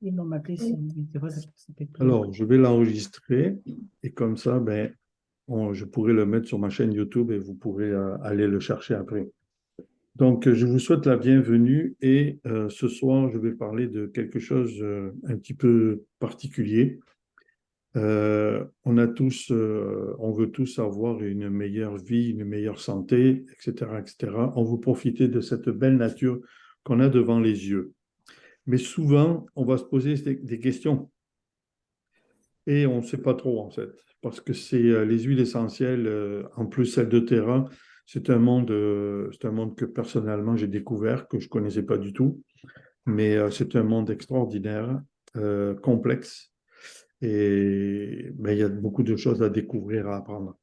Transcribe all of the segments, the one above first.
Ils vont m'appeler si des fois ça peut être pris. Alors, je vais l'enregistrer et comme ça, je pourrai le mettre sur ma chaîne YouTube et vous pourrez aller le chercher après. Donc, je vous souhaite la bienvenue et ce soir, je vais parler de quelque chose un petit peu particulier. On veut tous avoir une meilleure vie, une meilleure santé, etc., etc. On veut profiter de cette belle nature qu'on a devant les yeux. Mais souvent, on va se poser des questions. Et on ne sait pas trop, en fait, parce que c'est les huiles essentielles, en plus celles de terrain, c'est un monde que personnellement j'ai découvert, que je ne connaissais pas du tout, mais c'est un monde extraordinaire, complexe, et il y a beaucoup de choses à découvrir, à apprendre.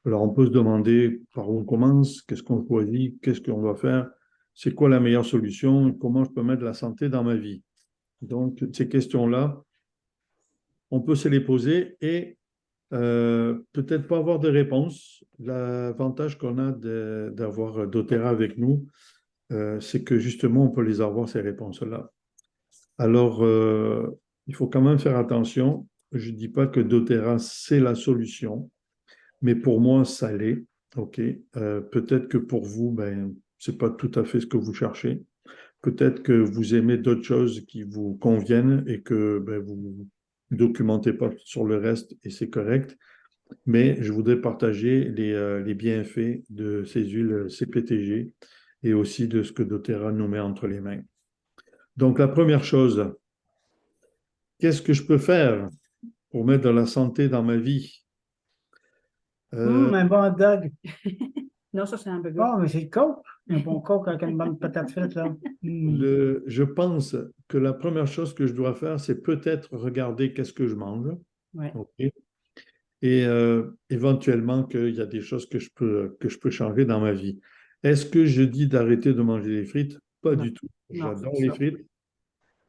Alors on peut se demander par où on commence, qu'est-ce qu'on choisit, qu'est-ce qu'on doit faire, c'est quoi la meilleure solution, comment je peux mettre la santé dans ma vie. Donc ces questions-là, on peut se les poser et peut-être pas avoir de réponse. L'avantage qu'on a d'avoir doTERRA avec nous, c'est que justement, on peut les avoir, ces réponses-là. Alors, il faut quand même faire attention. Je ne dis pas que doTERRA, c'est la solution, mais pour moi, ça l'est. OK. Peut-être que pour vous, ce n'est pas tout à fait ce que vous cherchez. Peut-être que vous aimez d'autres choses qui vous conviennent et que vous ne documentez pas sur le reste et c'est correct. Mais je voudrais partager les bienfaits de ces huiles CPTG et aussi de ce que doTERRA nous met entre les mains. Donc, la première chose, qu'est-ce que je peux faire pour mettre de la santé dans ma vie? Un bon hot dog. Non, ça, c'est un burger. Ah, mais c'est le coke. Un bon coke avec une bonne patate frite, là. Je pense que la première chose que je dois faire, c'est peut-être regarder qu'est-ce que je mange. Ouais. OK. Et éventuellement qu'il y a des choses que je peux changer dans ma vie. Est-ce que je dis d'arrêter de manger les frites? Pas Non. du tout. Non, J'adore c'est les ça. frites.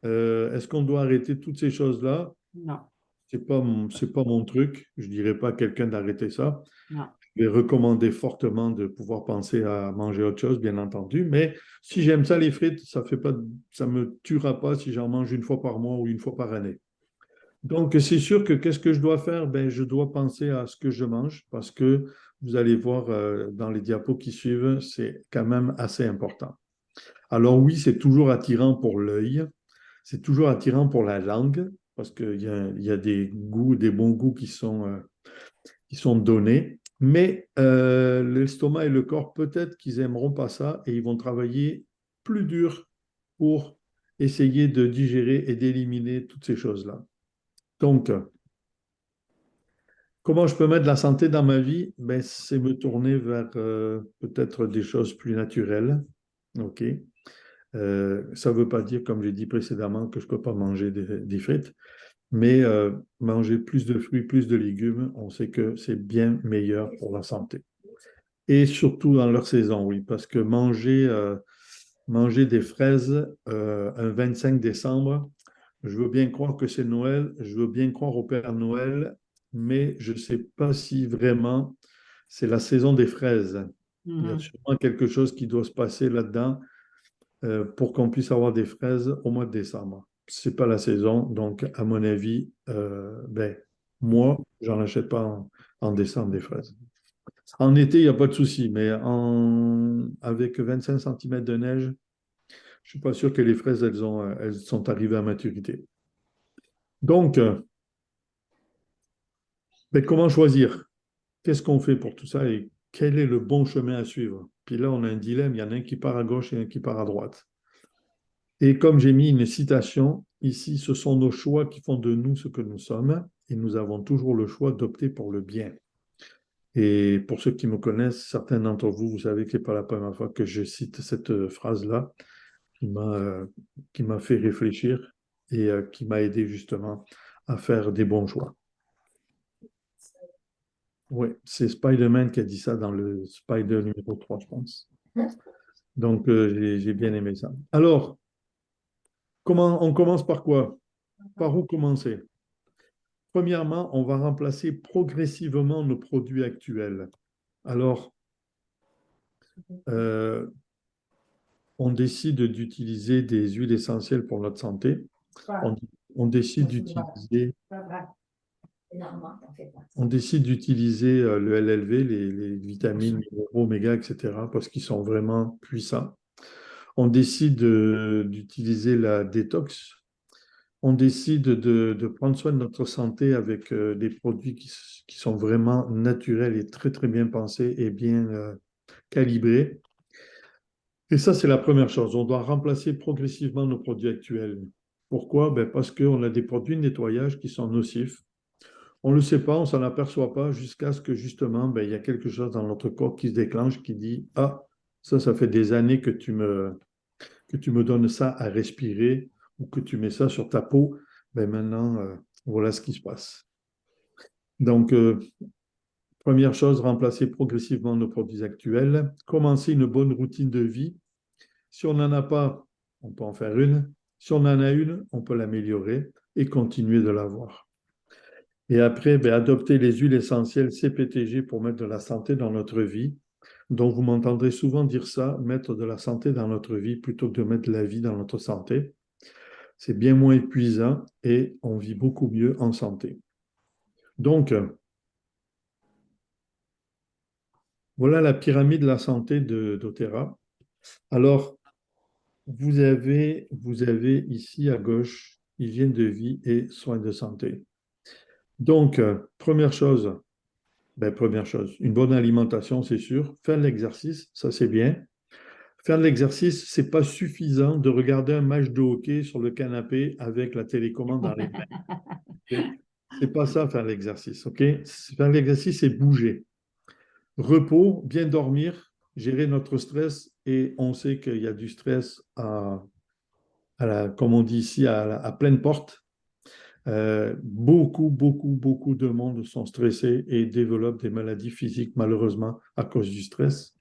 Est-ce qu'on doit arrêter toutes ces choses-là? Non. C'est pas mon truc. Je dirais pas à quelqu'un d'arrêter ça. Non. Je vais recommander fortement de pouvoir penser à manger autre chose, bien entendu. Mais si j'aime ça, les frites, ça fait pas, ça me tuera pas si j'en mange une fois par mois ou une fois par année. Donc, c'est sûr que qu'est-ce que je dois faire? Je dois penser à ce que je mange parce que vous allez voir dans les diapos qui suivent, c'est quand même assez important. Alors oui, c'est toujours attirant pour l'œil, c'est toujours attirant pour la langue parce il y a des goûts, des bons goûts qui sont donnés. Mais l'estomac et le corps, peut-être qu'ils aimeront pas ça et ils vont travailler plus dur pour essayer de digérer et d'éliminer toutes ces choses-là. Donc, comment je peux mettre de la santé dans ma vie? C'est me tourner vers peut-être des choses plus naturelles. OK. Ça ne veut pas dire, comme j'ai dit précédemment, que je ne peux pas manger des frites, mais manger plus de fruits, plus de légumes, on sait que c'est bien meilleur pour la santé. Et surtout dans leur saison, oui, parce que manger des fraises un 5 décembre, je veux bien croire que c'est Noël, je veux bien croire au Père Noël, mais je ne sais pas si vraiment c'est la saison des fraises. Il y a Mhm. sûrement quelque chose qui doit se passer là-dedans pour qu'on puisse avoir des fraises au mois de décembre. Ce n'est pas la saison, donc à mon avis, moi, j'en achète pas en décembre des fraises. En été, il n'y a pas de souci, mais avec 25 centimètres de neige, je ne suis pas sûr que les fraises, elles sont arrivées à maturité. Donc, comment choisir? Qu'est-ce qu'on fait pour tout ça et quel est le bon chemin à suivre? Puis là, on a un dilemme, il y en a un qui part à gauche et un qui part à droite. Et comme j'ai mis une citation, ici, ce sont nos choix qui font de nous ce que nous sommes et nous avons toujours le choix d'opter pour le bien. Et pour ceux qui me connaissent, certains d'entre vous, vous savez que ce n'est pas la première fois que je cite cette phrase-là qui m'a euh, qui m'a fait réfléchir et qui m'a aidé justement à faire des bons choix. Oui, c'est Spider-Man qui a dit ça dans le Spider numéro 3, je pense. Donc, j'ai bien aimé ça. Alors, comment on commence par quoi? Par où commencer? Premièrement, on va remplacer progressivement nos produits actuels. Alors, euh, on décide d'utiliser des huiles essentielles pour notre santé. On, on décide d'utiliser le LLV, les vitamines, minéraux, oméga, etc., parce qu'ils sont vraiment puissants. On décide d'utiliser la détox. On décide de prendre soin de notre santé avec des produits qui sont vraiment naturels et très, très bien pensés et bien calibrés. Et ça, c'est la première chose. On doit remplacer progressivement nos produits actuels. Pourquoi? Ben parce qu'on a des produits de nettoyage qui sont nocifs. On ne le sait pas, on ne s'en aperçoit pas jusqu'à ce que justement, ben, il y a quelque chose dans notre corps qui se déclenche, qui dit, ah, ça fait des années que tu me donnes ça à respirer ou que tu mets ça sur ta peau. Ben maintenant, voilà ce qui se passe. Donc, première chose, remplacer progressivement nos produits actuels, commencer une bonne routine de vie. Si on n'en a pas, on peut en faire une. Si on en a une, on peut l'améliorer et continuer de l'avoir. Et après, ben, adopter les huiles essentielles CPTG pour mettre de la santé dans notre vie. Donc, vous m'entendrez souvent dire ça, mettre de la santé dans notre vie plutôt que de mettre de la vie dans notre santé. C'est bien moins épuisant et on vit beaucoup mieux en santé. Donc, voilà la pyramide de la santé d'Otera. Alors, vous avez ici à gauche hygiène de vie et soins de santé. Donc, première chose, une bonne alimentation, c'est sûr. Faire de l'exercice, ça c'est bien. Faire de l'exercice, c'est pas suffisant de regarder un match de hockey sur le canapé avec la télécommande dans les mains. Okay. C'est pas ça faire l'exercice, ok? Faire l'exercice, c'est bouger. Repos, bien dormir, gérer notre stress et on sait qu'il y a du stress comme on dit ici, à pleine porte. Beaucoup de monde sont stressés et développent des maladies physiques, malheureusement, à cause du stress.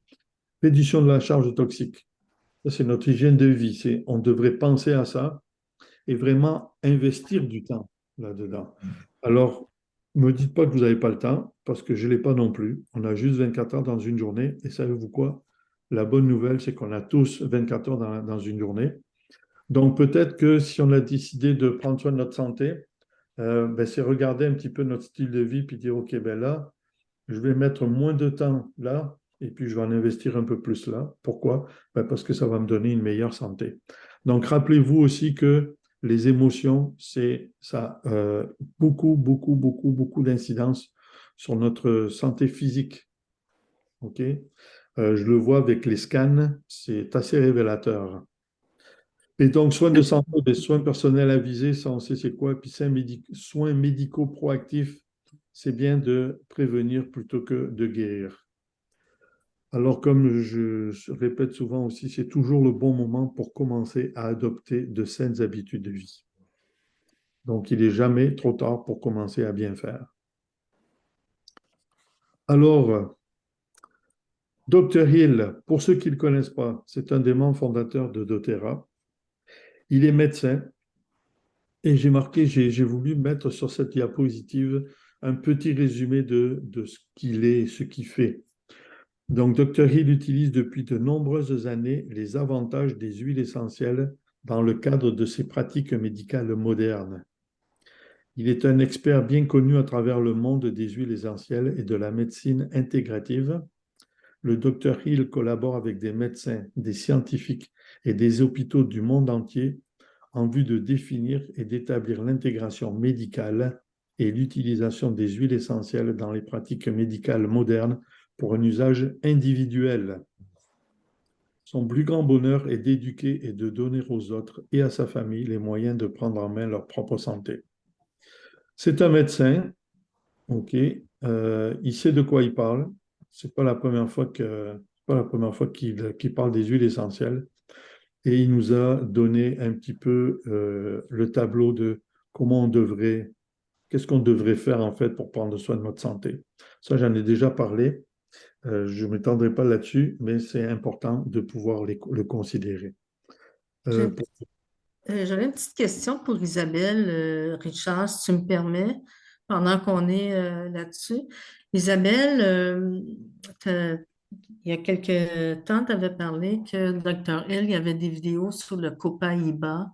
Réduction de la charge toxique. Ça, c'est notre hygiène de vie. On devrait penser à ça et vraiment investir du temps là-dedans. Alors, ne me dites pas que vous n'avez pas le temps, parce que je ne l'ai pas non plus. On a juste 24 heures dans une journée. Et savez-vous quoi? La bonne nouvelle, c'est qu'on a tous 24 heures dans une journée. Donc, peut-être que si on a décidé de prendre soin de notre santé, ben, c'est regarder un petit peu notre style de vie, puis dire, OK, ben là, je vais mettre moins de temps là, et puis je vais en investir un peu plus là. Pourquoi? Ben, parce que ça va me donner une meilleure santé. Donc, rappelez-vous aussi que les émotions, ça a beaucoup d'incidence sur notre santé physique. OK? Je le vois avec les scans, c'est assez révélateur. Et donc, soins de santé, des soins personnels avisés, ça on sait c'est quoi. Puis soins médicaux proactifs, c'est bien de prévenir plutôt que de guérir. Alors, comme je répète souvent aussi, c'est toujours le bon moment pour commencer à adopter de saines habitudes de vie. Donc, il n'est jamais trop tard pour commencer à bien faire. Alors, Dr Hill, pour ceux qui ne le connaissent pas, c'est un des membres fondateurs de doTERRA. Il est médecin et j'ai voulu mettre sur cette diapositive un petit résumé de ce qu'il est et ce qu'il fait. Donc, Dr Hill utilise depuis de nombreuses années les avantages des huiles essentielles dans le cadre de ses pratiques médicales modernes. Il est un expert bien connu à travers le monde des huiles essentielles et de la médecine intégrative. Le Dr Hill collabore avec des médecins, des scientifiques et des hôpitaux du monde entier en vue de définir et d'établir l'intégration médicale et l'utilisation des huiles essentielles dans les pratiques médicales modernes pour un usage individuel. Son plus grand bonheur est d'éduquer et de donner aux autres et à sa famille les moyens de prendre en main leur propre santé. C'est un médecin, ok, il sait de quoi il parle. C'est pas la première fois qu'il parle des huiles essentielles. Et il nous a donné un petit peu le tableau de qu'est-ce qu'on devrait faire en fait pour prendre soin de notre santé. Ça, j'en ai déjà parlé. Je ne m'étendrai pas là-dessus, mais c'est important de pouvoir le considérer. J'ai Pour- J'avais une petite question pour Isabelle, Richard, si tu me permets, pendant qu'on est là-dessus. Isabelle, Il y a quelques temps, tu avais parlé que Dr. Hill, il y avait des vidéos sur le Copaiba.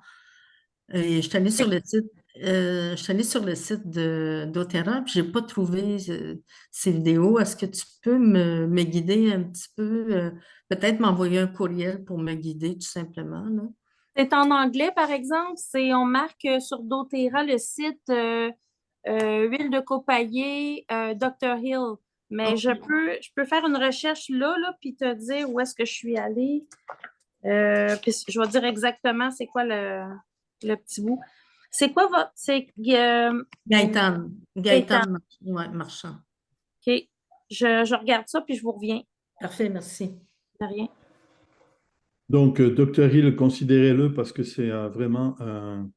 Et je suis allée sur Oui. le site, je suis allée sur le site de d'Otera, puis je n'ai pas trouvé ces vidéos. Est-ce que tu peux me guider un petit peu, peut-être m'envoyer un courriel pour me guider tout simplement, là? C'est en anglais, par exemple. On marque sur doTERRA le site huile de copaillé Dr. Hill. Mais OK. je peux faire une recherche là, puis te dire où est-ce que je suis allée. Puis je vais dire exactement c'est quoi le petit bout. C'est quoi votre. C'est Gaëtan, Gaëtan. Ouais, Marchand. OK. Je regarde ça, puis je vous reviens. Parfait, merci. De rien. Donc, Dr. Hill, considérez-le parce que c'est vraiment un.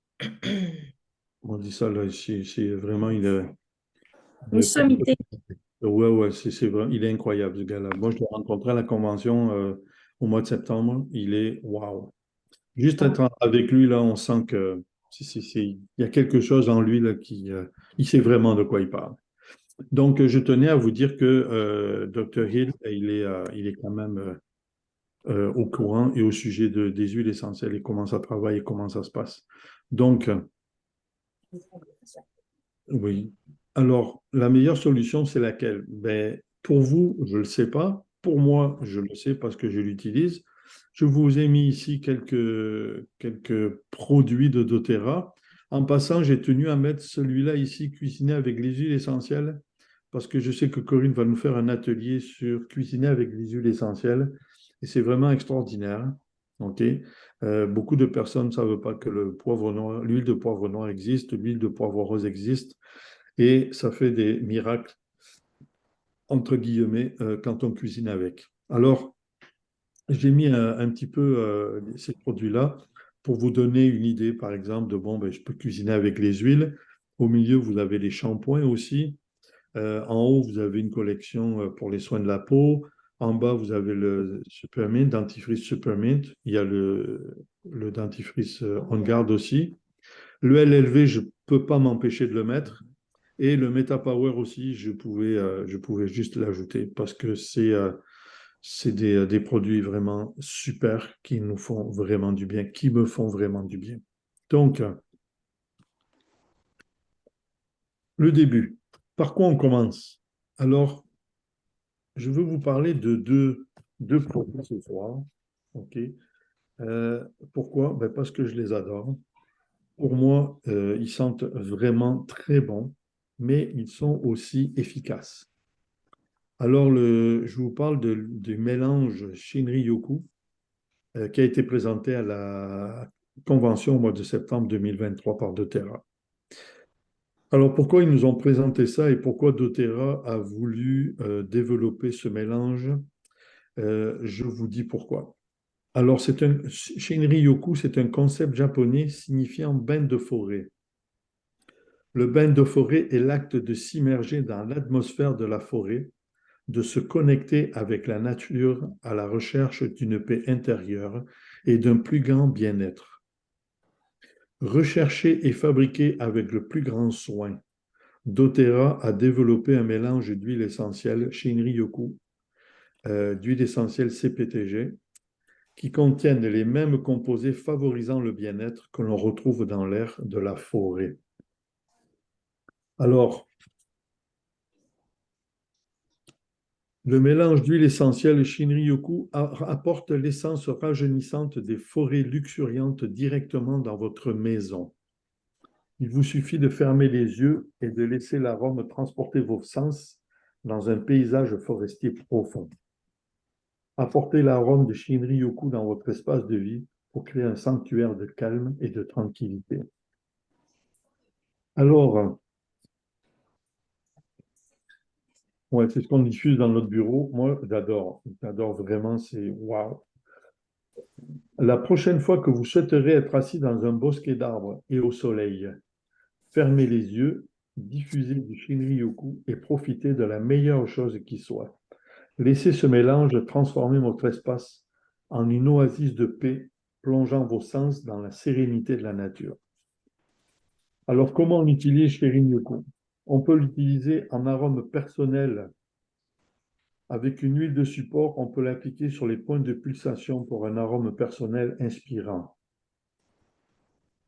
On dit ça là, c'est vraiment Une sommité. ouais, c'est vrai, il est incroyable ce gars-là. Moi, je l'ai rencontré à la convention au mois de septembre. Il est waouh. Juste être avec lui, là, on sent que il y a quelque chose en lui là, il sait vraiment de quoi il parle. Donc, je tenais à vous dire que Dr. Hill, il est quand même au courant et au sujet des huiles essentielles et comment ça travaille et comment ça se passe. Donc, oui. Alors, la meilleure solution, c'est laquelle? Ben, pour vous, je ne le sais pas. Pour moi, je le sais parce que je l'utilise. Je vous ai mis ici quelques produits de doTERRA. En passant, j'ai tenu à mettre celui-là ici, cuisiné avec les huiles essentielles, parce que je sais que Corinne va nous faire un atelier sur cuisiner avec les huiles essentielles. Et c'est vraiment extraordinaire. OK? Beaucoup de personnes ne savent pas que le poivre noir, l'huile de poivre noir existe, l'huile de poivre rose existe. Et ça fait des miracles, entre guillemets, quand on cuisine avec. Alors, j'ai mis un petit peu ces produits-là pour vous donner une idée, par exemple, de bon, ben, je peux cuisiner avec les huiles. Au milieu, vous avez les shampoings aussi. En haut, vous avez une collection pour les soins de la peau. En bas, vous avez le Supermint, dentifrice Supermint. Il y a le dentifrice On Guard aussi. Le LLV, je ne peux pas m'empêcher de le mettre. Et le MetaPower aussi, je pouvais juste l'ajouter parce que c'est des produits vraiment super qui nous font vraiment du bien, qui me font vraiment du bien. Donc, le début. Par quoi on commence? Alors, je veux vous parler de deux produits ce soir. OK? Pourquoi? Ben parce que je les adore. Pour moi, ils sentent vraiment très bon, mais ils sont aussi efficaces. Alors, je vous parle du mélange Shinrin-yoku qui a été présenté à la convention au mois de septembre 2023 par doTERRA. Alors, pourquoi ils nous ont présenté ça et pourquoi doTERRA a voulu développer ce mélange? Je vous dis pourquoi. Alors, Shinrin-yoku, c'est un concept japonais signifiant bain de forêt. Le bain de forêt est l'acte de s'immerger dans l'atmosphère de la forêt, de se connecter avec la nature à la recherche d'une paix intérieure et d'un plus grand bien-être. Recherché et fabriqué avec le plus grand soin, doTERRA a développé un mélange d'huile essentielle Shinrin-yoku, d'huile essentielle CPTG, qui contiennent les mêmes composés favorisant le bien-être que l'on retrouve dans l'air de la forêt. Alors, le mélange d'huile essentielle Shinrin-yoku apporte l'essence rajeunissante des forêts luxuriantes directement dans votre maison. Il vous suffit de fermer les yeux et de laisser l'arôme transporter vos sens dans un paysage forestier profond. Apportez l'arôme de Shinrin-yoku dans votre espace de vie pour créer un sanctuaire de calme et de tranquillité. Alors, ouais, c'est ce qu'on diffuse dans notre bureau. Moi, j'adore vraiment, c'est waouh. La prochaine fois que vous souhaiterez être assis dans un bosquet d'arbres et au soleil, fermez les yeux, diffusez du Shinrin-yoku et profitez de la meilleure chose qui soit. Laissez ce mélange transformer votre espace en une oasis de paix, plongeant vos sens dans la sérénité de la nature. Alors, comment on utilise Shinrin-yoku? On peut l'utiliser en arôme personnel Avec une huile de support, on peut l'appliquer sur les points de pulsation pour un arôme personnel inspirant.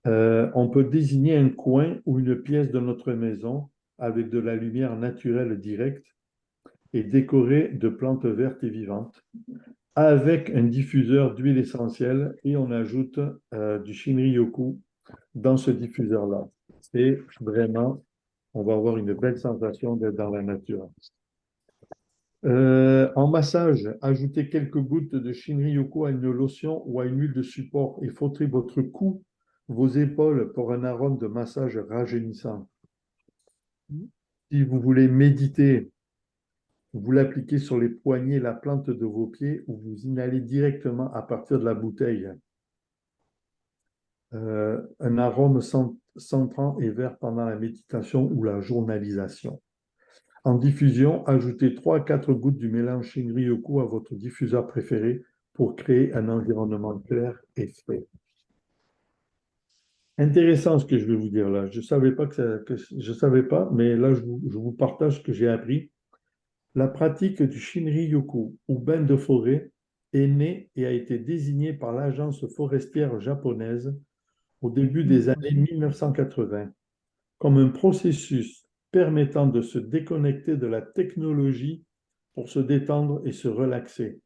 On peut désigner un coin ou une pièce de notre maison avec de la lumière naturelle directe et décorer de plantes vertes et vivantes avec un diffuseur d'huile essentielle et on ajoute du Shinryoku dans ce diffuseur-là. Et vraiment, on va avoir une belle sensation d'être dans la nature. En massage, ajoutez quelques gouttes de Shinryoku à une lotion ou à une huile de support et frotterez votre cou, vos épaules pour un arôme de massage rajeunissant. Si vous voulez méditer, vous l'appliquez sur les poignets, la plante de vos pieds ou vous inhalez directement à partir de la bouteille. Un arôme centrant et vert pendant la méditation ou la journalisation. En diffusion, ajoutez 3 à 4 gouttes du mélange Shinryoku à votre diffuseur préféré pour créer un environnement clair et frais. Intéressant ce que je vais vous dire là. Je ne savais pas, mais là je vous partage ce que j'ai appris. La pratique du Shinryoku ou bain de forêt est née et a été désignée par l'agence forestière japonaise au début des années 1980 comme un processus permettant de se déconnecter de la technologie pour se détendre et se relaxer.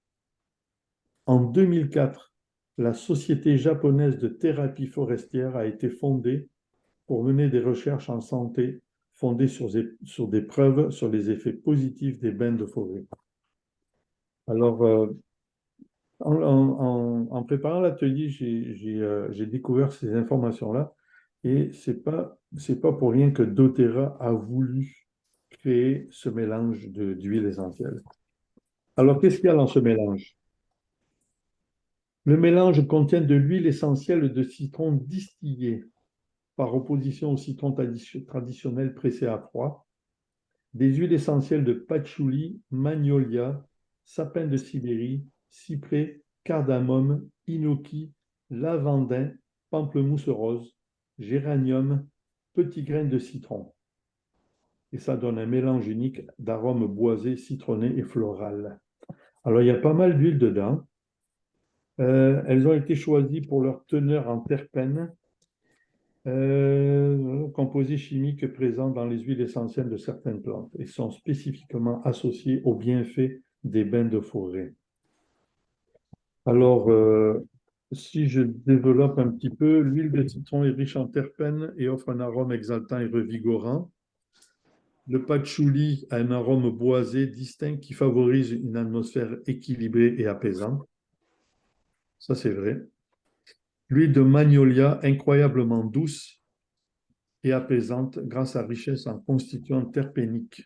En 2004, la Société japonaise de thérapie forestière a été fondée pour mener des recherches en santé fondées sur des preuves sur les effets positifs des bains de forêt. Alors, en préparant l'atelier, j'ai découvert ces informations-là et c'est pas pour rien que doTERRA a voulu créer ce mélange d'huile essentielle. Alors, qu'est-ce qu'il y a dans ce mélange? Le mélange contient de l'huile essentielle de citron distillée, par opposition au citron traditionnel pressé à froid, des huiles essentielles de patchouli, magnolia, sapin de Sibérie, cyprès, cardamome, inoki, lavandin, pamplemousse rose, géranium, petits grains de citron. Et ça donne un mélange unique d'arômes boisés, citronnés et floral. Alors, il y a pas mal d'huile dedans. Elles ont été choisies pour leur teneur en terpènes, composés chimiques présents dans les huiles essentielles de certaines plantes et sont spécifiquement associés aux bienfaits des bains de forêt. Alors, si je développe un petit peu, l'huile de citron est riche en terpènes et offre un arôme exaltant et revigorant. Le patchouli a un arôme boisé distinct qui favorise une atmosphère équilibrée et apaisante. Ça, c'est vrai. L'huile de magnolia, incroyablement douce et apaisante grâce à sa richesse en constituants terpéniques.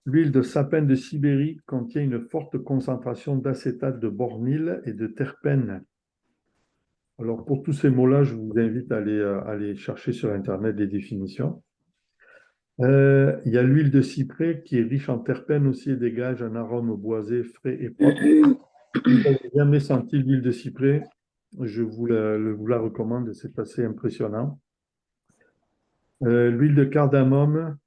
L'huile de sapin de Sibérie contient une forte concentration d'acétate de bornyle et de terpènes. Alors, pour tous ces mots-là, je vous invite à aller chercher sur Internet des définitions. Il y a l'huile de cyprès qui est riche en terpènes aussi et dégage un arôme boisé, frais et propre. Si vous n'avez jamais senti l'huile de cyprès, je vous la recommande, c'est assez impressionnant. L'huile de cardamome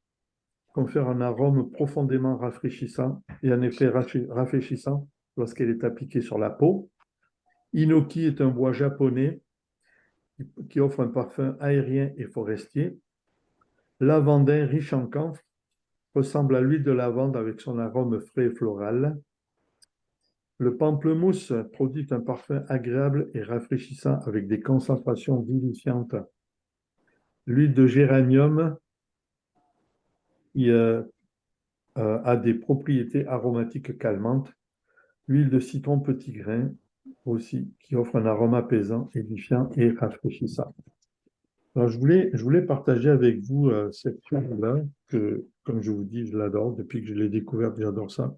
confère un arôme profondément rafraîchissant et un effet rafraîchissant lorsqu'elle est appliquée sur la peau. Inoki est un bois japonais qui offre un parfum aérien et forestier. Lavandin riche en camphre ressemble à l'huile de lavande avec son arôme frais et floral. Le pamplemousse produit un parfum agréable et rafraîchissant avec des concentrations vivifiantes. L'huile de géranium a des propriétés aromatiques calmantes. L'huile de citron petit grain aussi, qui offre un arôme apaisant, édifiant et rafraîchissant. Alors, je voulais partager avec vous cette huile-là, que, comme je vous dis, je l'adore. Depuis que je l'ai découverte, j'adore ça.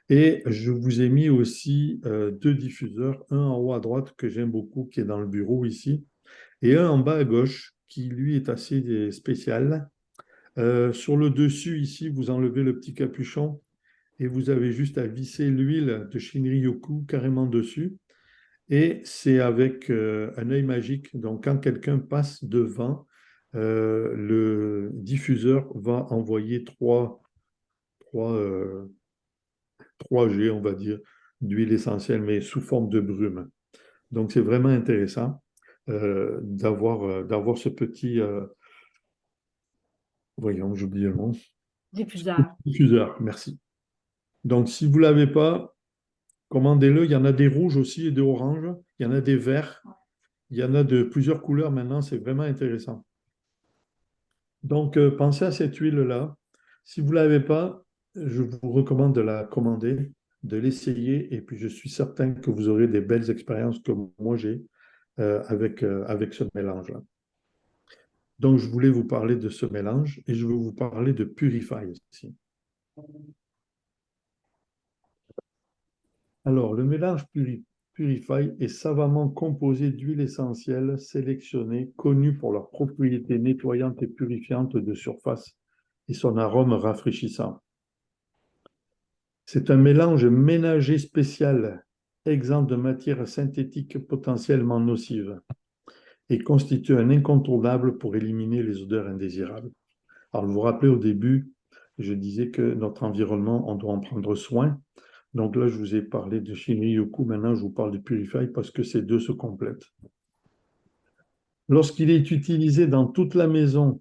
Et je vous ai mis aussi 2 diffuseurs, un en haut à droite que j'aime beaucoup, qui est dans le bureau ici, et un en bas à gauche, qui lui est assez spécial. Sur le dessus, ici, vous enlevez le petit capuchon et vous avez juste à visser l'huile de Shinryoku carrément dessus. Et c'est avec un œil magique. Donc, quand quelqu'un passe devant, le diffuseur va envoyer trois 3G, on va dire, d'huile essentielle, mais sous forme de brume. Donc, c'est vraiment intéressant d'avoir ce petit, voyons, j'oublie le nom, Diffuseur. diffuseur, merci. Donc, si vous ne l'avez pas, commandez-le. Il y en a des rouges aussi et des oranges. Il y en a des verts. Il y en a de plusieurs couleurs maintenant. C'est vraiment intéressant. Donc, pensez à cette huile-là. Si vous ne l'avez pas, je vous recommande de la commander, de l'essayer. Et puis, je suis certain que vous aurez des belles expériences comme moi j'ai avec ce mélange-là. Donc, je voulais vous parler de ce mélange et je vais vous parler de Purify aussi. Alors, le mélange Purify est savamment composé d'huiles essentielles sélectionnées, connues pour leurs propriétés nettoyantes et purifiantes de surface et son arôme rafraîchissant. C'est un mélange ménager spécial, exempt de matières synthétiques potentiellement nocives et constitue un incontournable pour éliminer les odeurs indésirables. Alors, vous vous rappelez au début, je disais que notre environnement, on doit en prendre soin. Donc là, je vous ai parlé de Shinryoku, maintenant je vous parle de Purify parce que ces deux se complètent. Lorsqu'il est utilisé dans toute la maison,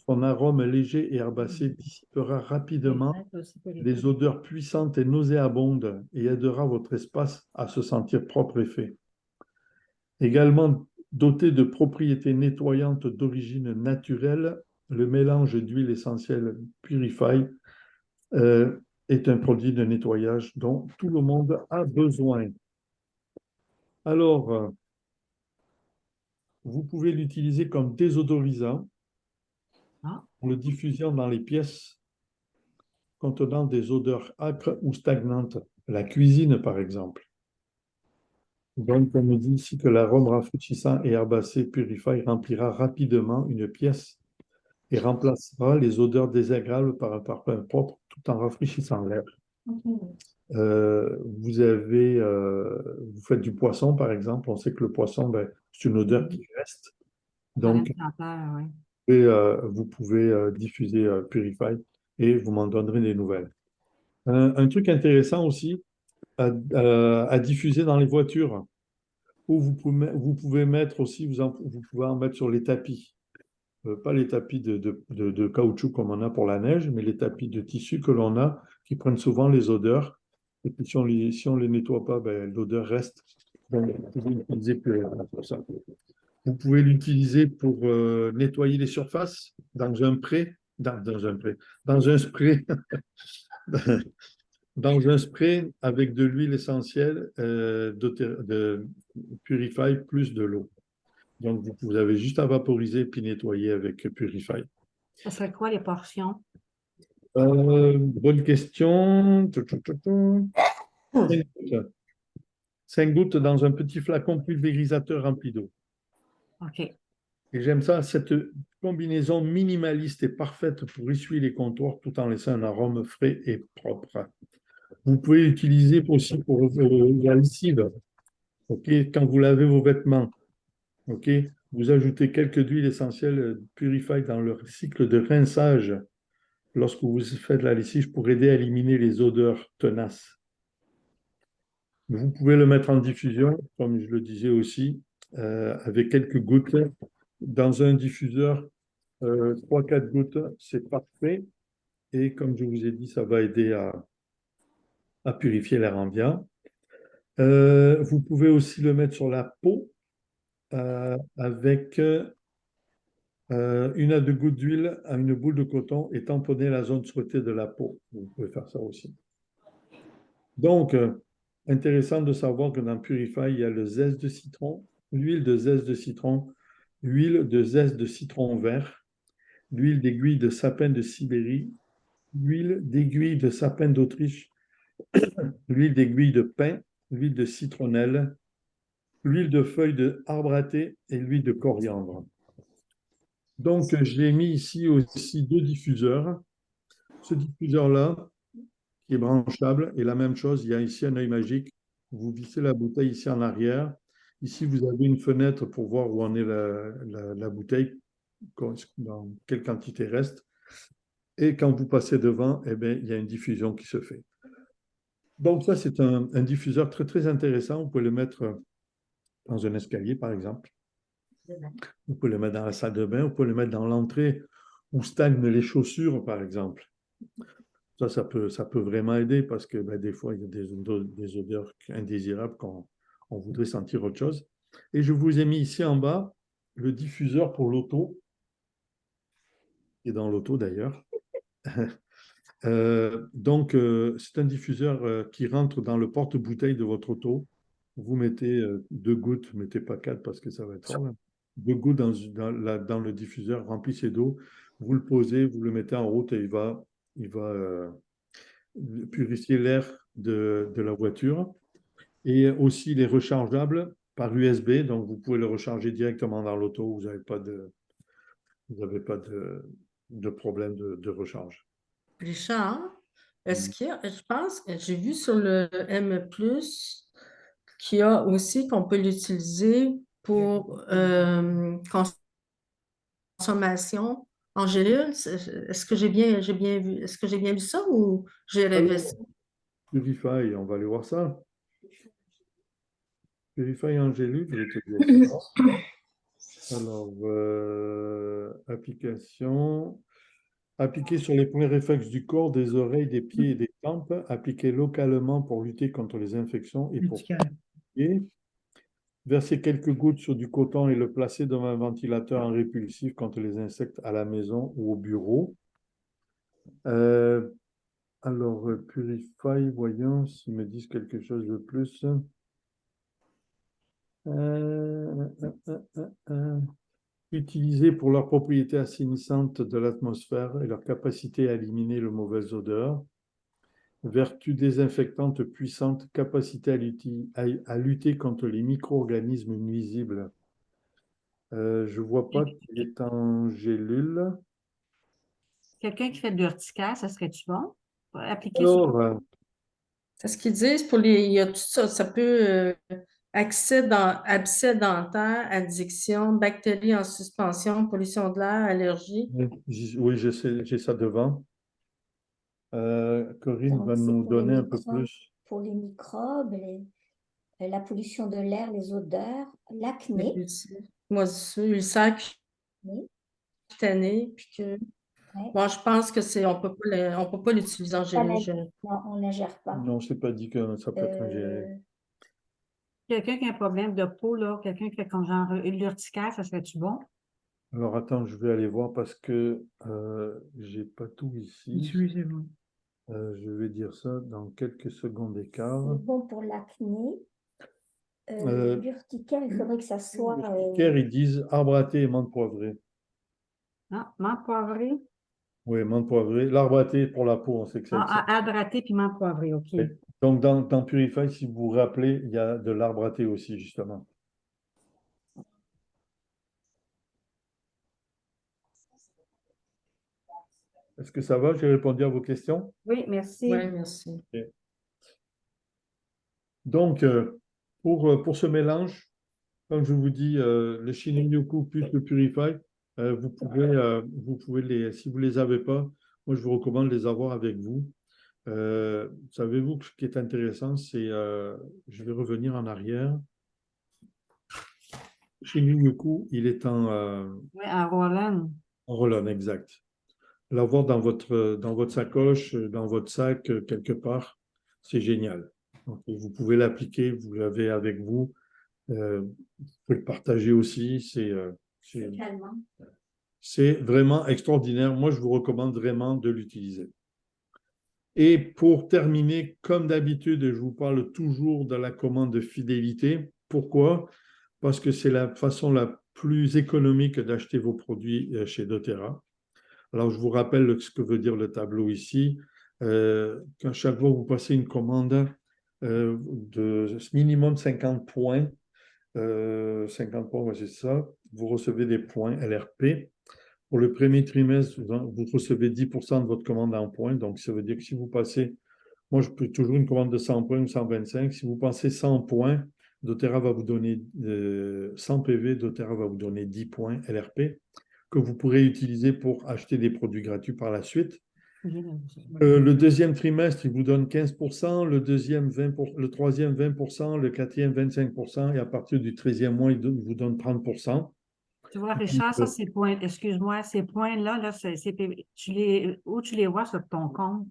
son arôme léger et herbacé dissipera rapidement les odeurs puissantes et nauséabondes et aidera votre espace à se sentir propre et fait. Également doté de propriétés nettoyantes d'origine naturelle, le mélange d'huile essentielle Purify est un produit de nettoyage dont tout le monde a besoin. Alors, vous pouvez l'utiliser comme désodorisant en le diffusant dans les pièces contenant des odeurs âcres ou stagnantes, la cuisine par exemple. Donc, on nous dit ici que l'arôme rafraîchissant et herbacé Purify remplira rapidement une pièce et remplacera les odeurs désagréables par un parfum propre tout en rafraîchissant l'air. Vous faites du poisson, par exemple. On sait que le poisson, c'est une odeur qui reste. Donc, vous pouvez diffuser Purify et vous m'en donnerez des nouvelles. Un truc intéressant aussi à diffuser dans les voitures, où vous pouvez mettre aussi, vous pouvez en mettre sur les tapis. Pas les tapis de caoutchouc comme on a pour la neige, mais les tapis de tissu que l'on a, qui prennent souvent les odeurs. Et puis si on les nettoie pas, l'odeur reste. Donc, vous pouvez l'utiliser pour ça. Vous pouvez l'utiliser pour nettoyer les surfaces dans un spray, dans un spray avec de l'huile essentielle de Purify plus de l'eau. Donc, vous avez juste à vaporiser puis nettoyer avec Purify. Ça serait quoi les portions? Bonne question. 5 gouttes dans un petit flacon pulvérisateur rempli d'eau. OK. Et j'aime ça, cette combinaison minimaliste est parfaite pour essuyer les comptoirs tout en laissant un arôme frais et propre. Vous pouvez l'utiliser aussi pour la lessive. Okay, quand vous lavez vos vêtements, okay, vous ajoutez quelques huiles essentielles Purify dans le cycle de rinçage lorsque vous faites la lessive pour aider à éliminer les odeurs tenaces. Vous pouvez le mettre en diffusion, comme je le disais aussi, avec quelques gouttes dans un diffuseur. 3-4 gouttes, c'est parfait. Et comme je vous ai dit, ça va aider à purifier l'air ambiant. Vous pouvez aussi le mettre sur la peau avec 1 à 2 gouttes d'huile à une boule de coton et tamponner la zone souhaitée de la peau. Vous pouvez faire ça aussi. Donc, intéressant de savoir que dans Purify, il y a le zeste de citron, l'huile de zeste de citron, l'huile de zeste de citron vert, l'huile d'aiguille de sapin de Sibérie, l'huile d'aiguille de sapin d'Autriche, l'huile d'aiguille de pin, l'huile de citronnelle, l'huile de feuilles d'arbre à thé et l'huile de coriandre. Donc, j'ai mis ici aussi 2 diffuseurs. Ce diffuseur-là, qui est branchable, et la même chose, il y a ici un œil magique. Vous vissez la bouteille ici en arrière. Ici, vous avez une fenêtre pour voir où en est la bouteille, dans quelle quantité reste. Et quand vous passez devant, eh bien, il y a une diffusion qui se fait. Donc ça, c'est un diffuseur très, très intéressant. Vous pouvez le mettre dans un escalier, par exemple. Vous pouvez le mettre dans la salle de bain. Vous pouvez le mettre dans l'entrée où stagnent les chaussures, par exemple. Ça peut vraiment aider parce que ben, des fois, il y a des odeurs indésirables qu'on on voudrait sentir autre chose. Et je vous ai mis ici en bas le diffuseur pour l'auto, qui est dans l'auto d'ailleurs. Donc, c'est un diffuseur qui rentre dans le porte-bouteille de votre auto. Vous mettez 2 gouttes, mettez pas 4 parce que ça va être fort, là. 2 gouttes dans le diffuseur, remplissez d'eau. Vous le posez, vous le mettez en route et il va purifier l'air de la voiture. Et aussi, il est rechargeable par USB, donc vous pouvez le recharger directement dans l'auto. Vous n'avez pas de problème de recharge. Richard, est-ce qu'il y a, je pense, j'ai vu sur le M+, qu'il y a aussi qu'on peut l'utiliser pour consommation en gélule. Est-ce que j'ai bien vu, est-ce que j'ai bien vu ça ou j'ai rêvé ça? Alors, Purify, on va aller voir ça. Purify en gélule, je vais te dire ça. Alors, application. Appliquer sur les points réflexes du corps, des oreilles, des pieds et des tempes. Appliquer localement pour lutter contre les infections et pour pieds. Verser quelques gouttes sur du coton et le placer dans un ventilateur en répulsif contre les insectes à la maison ou au bureau. Alors, Purify, voyons s'ils me disent quelque chose de plus. Utilisés pour leur propriété assainissante de l'atmosphère et leur capacité à éliminer les mauvaises odeurs. Vertu désinfectante puissante, capacité à lutter contre les micro-organismes nuisibles. Je ne vois pas qu'il est en gélule. Quelqu'un qui fait de l'urticaire, ça serait-tu bon? Appliquer sur... Alors, C'est ce qu'ils disent pour les. Il y a tout ça. Ça peut abcès dentaire, addiction, bactéries en suspension, pollution de l'air, allergie. oui, j'ai ça devant. Corinne Donc, va c'est nous pour les donner un peu microbes. plus. Pour les microbes, la pollution de l'air, les odeurs, l'acné. Moisissure, ulcère Oui, cutané, puis que. ouais. Bon, je pense que c'est. On peut pas l'utiliser en Pas gélule. non, on n'ingère pas. Non, je n'ai pas dit que ça peut être un gélule. Quelqu'un qui a un problème de peau, là, quelqu'un qui fait comme genre l'urticaire, ça serait-tu bon? Alors, attends, je vais aller voir parce que j'ai pas tout ici. C'est bon. Je vais dire ça dans quelques secondes d'écart. C'est bon pour l'acné. L'urticaire, il faudrait que ça soit. L'urticaire, ils disent arbre à thé et menthe poivrée. Ah, menthe poivrée? Oui, menthe poivrée. L'arbre à thé pour la peau, on sait que c'est excellent. Arbre à thé puis menthe poivrée, OK. Oui. Donc, dans Purify, si vous vous rappelez, il y a de l'arbre à thé aussi, justement. Est-ce que ça va? J'ai répondu à vos questions? Oui, merci. Oui, merci. Okay. Donc, pour ce mélange, comme je vous dis, le Shin-Yoku plus le Purify, vous pouvez si vous ne les avez pas, moi je vous recommande de les avoir avec vous. Savez-vous ce qui est intéressant, c'est, je vais revenir en arrière. Shin-Yoku, il est Oui, en Roland. en roll-on, exact. L'avoir dans votre sacoche, dans votre sac, quelque part, c'est génial. Donc, vous pouvez l'appliquer, vous l'avez avec vous. Vous pouvez le partager aussi. C'est vraiment extraordinaire. Moi, je vous recommande vraiment de l'utiliser. Et pour terminer, comme d'habitude, je vous parle toujours de la commande de fidélité. Pourquoi? Parce que c'est la façon la plus économique d'acheter vos produits chez doTERRA. Alors, je vous rappelle ce que veut dire le tableau ici. Quand chaque fois vous passez une commande de minimum 50 points, 50 points, c'est ça, vous recevez des points LRP. Pour le premier trimestre, vous recevez 10% de votre commande en points. Donc, ça veut dire que si vous passez, moi, je peux toujours une commande de 100 points ou 125. Si vous passez 100 points, doTERRA va vous donner 100 PV, doTERRA va vous donner 10 points LRP que vous pourrez utiliser pour acheter des produits gratuits par la suite. Le deuxième trimestre, il vous donne 15%, le deuxième 20%, le troisième 20%, le quatrième 25%, et à partir du 13e mois, il vous donne 30%. Tu vois, Richard, ça, ces points, excuse-moi, ces points-là, là, où tu les vois sur ton compte?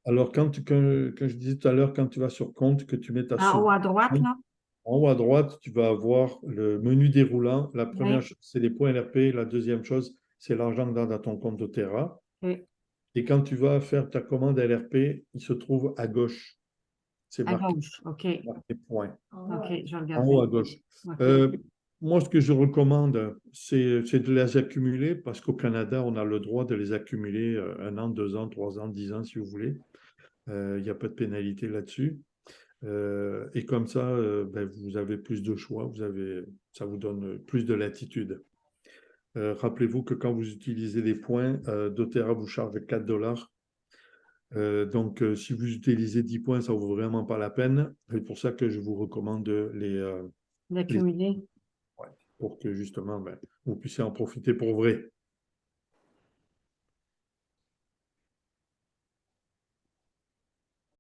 Alors, quand je disais tout à l'heure, quand tu vas sur compte, que tu mets ta En haut à droite, là? en haut à droite, tu vas avoir le menu déroulant. La première Oui. chose, c'est les points LRP. La deuxième chose, c'est l'argent dans ton compte doTERRA. Oui. Et quand tu vas faire ta commande LRP, il se trouve à gauche. C'est À marqué, gauche, OK. marqué point. OK, je vais En regarder. haut à gauche. OK. Moi, ce que je recommande, c'est de les accumuler parce qu'au Canada, on a le droit de les accumuler 1 an, 2 ans, 3 ans, 10 ans, si vous voulez. Il n'y a pas de pénalité là-dessus. Et comme ça, ben, vous avez plus de choix, ça vous donne plus de latitude. Rappelez-vous que quand vous utilisez des points, doTERRA vous charge 4 $. Donc, si vous utilisez 10 points, ça ne vaut vraiment pas la peine. C'est pour ça que je vous recommande D'accumuler. ouais, pour que justement ben, vous puissiez en profiter pour vrai.